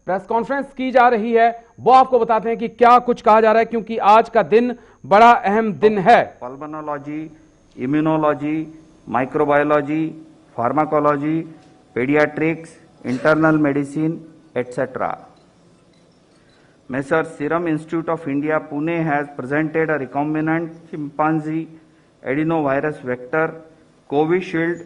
Press conference की जा रही है, वो आपको बताते हैं कि क्या कुछ कहा जा रहा है, क्योंकि आज का दिन बड़ा अहम दिन है। Pulmonology, immunology, microbiology, pharmacology, paediatrics, internal medicine, etc. Messrs. Serum Institute of India, Pune has presented a recombinant chimpanzee adenovirus vector, Covishield,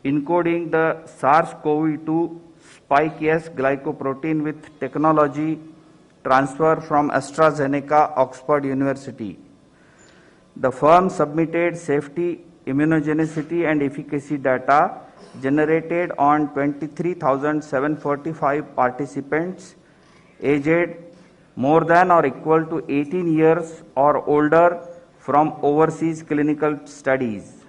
encoding the SARS-CoV-2 spike S glycoprotein with technology transfer from AstraZeneca, Oxford University. The firm submitted safety, immunogenicity and efficacy data generated on 23,745 participants aged more than or equal to 18 years or older from overseas clinical studies.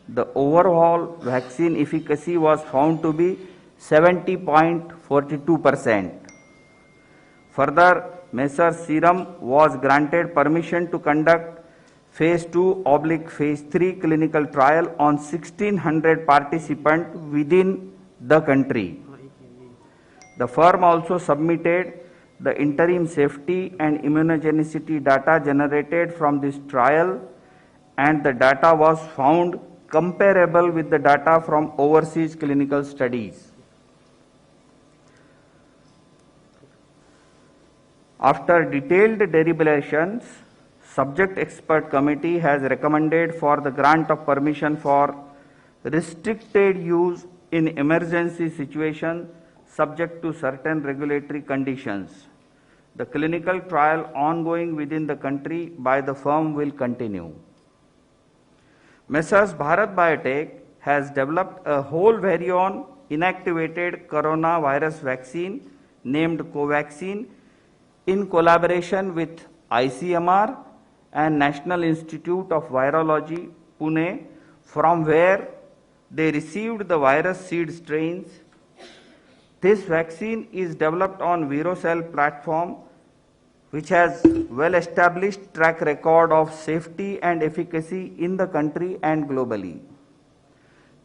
The overall vaccine efficacy was found to be 70.42%. Further, Messrs. Serum was granted permission to conduct Phase 2/Phase 3 clinical trial on 1,600 participants within the country. The firm also submitted the interim safety and immunogenicity data generated from this trial, and the data was found comparable with the data from overseas clinical studies. After detailed deliberations, Subject Expert Committee has recommended for the grant of permission for restricted use in emergency situation subject to certain regulatory conditions. The clinical trial ongoing within the country by the firm will continue. Messrs. Bharat Biotech has developed a whole virion inactivated coronavirus vaccine named Covaxin in collaboration with ICMR and National Institute of Virology, Pune, from where they received the virus seed strains. This vaccine is developed on ViroCell platform, which has well-established track record of safety and efficacy in the country and globally.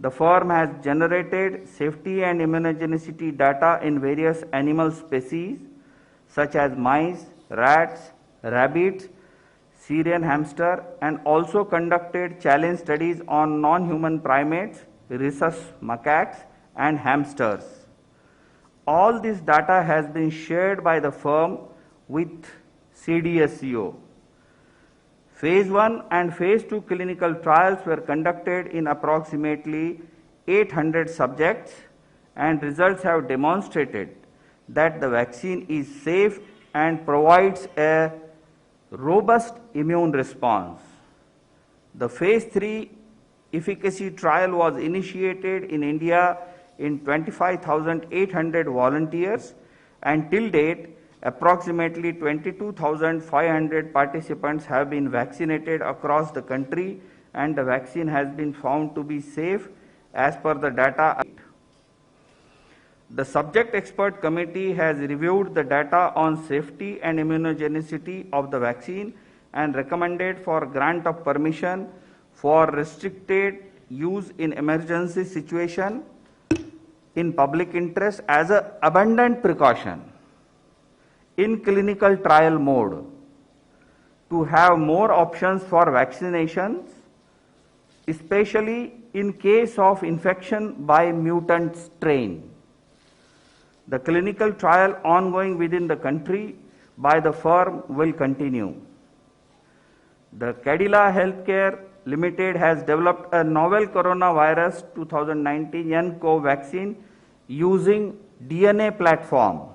The firm has generated safety and immunogenicity data in various animal species such as mice, rats, rabbits, Syrian hamster, and also conducted challenge studies on non-human primates, rhesus macaques, and hamsters. All this data has been shared by the firm with CDSCO. Phase 1 and Phase 2 clinical trials were conducted in approximately 800 subjects, and results have demonstrated that the vaccine is safe and provides a robust immune response. The Phase 3 efficacy trial was initiated in India in 25,800 volunteers, and till date, approximately 22,500 participants have been vaccinated across the country, and the vaccine has been found to be safe as per the data. The Subject Expert Committee has reviewed the data on safety and immunogenicity of the vaccine and recommended for grant of permission for restricted use in emergency situation in public interest as an abundant precaution in clinical trial mode to have more options for vaccinations, especially in case of infection by mutant strain. The clinical trial ongoing within the country by the firm will continue. The Cadila Healthcare Limited has developed a novel coronavirus 2019 nCoV vaccine using DNA platform.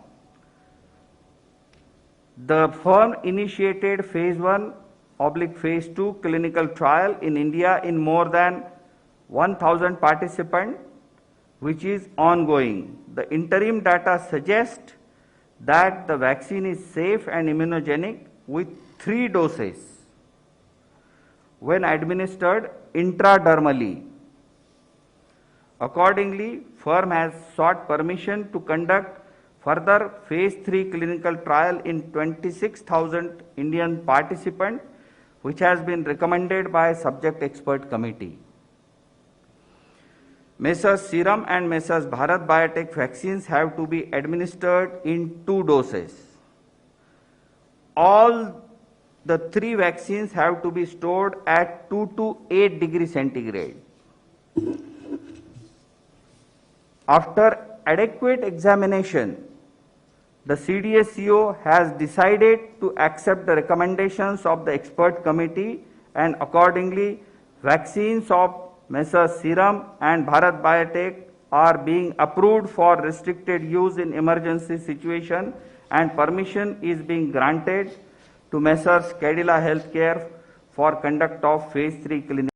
The firm initiated Phase 1/Phase 2 clinical trial in India in more than 1,000 participants, which is ongoing. The interim data suggests that the vaccine is safe and immunogenic with 3 doses when administered intradermally. Accordingly, firm has sought permission to conduct further Phase 3 clinical trial in 26,000 Indian participants, which has been recommended by Subject Expert Committee. Messrs. Serum and Messrs. Bharat Biotech vaccines have to be administered in 2 doses. All the 3 vaccines have to be stored at 2 to 8 degrees centigrade. After adequate examination, the CDSCO has decided to accept the recommendations of the expert committee, and accordingly vaccines of Messrs. Serum and Bharat Biotech are being approved for restricted use in emergency situation, and permission is being granted to Messrs. Cadila Healthcare for conduct of phase 3 clinical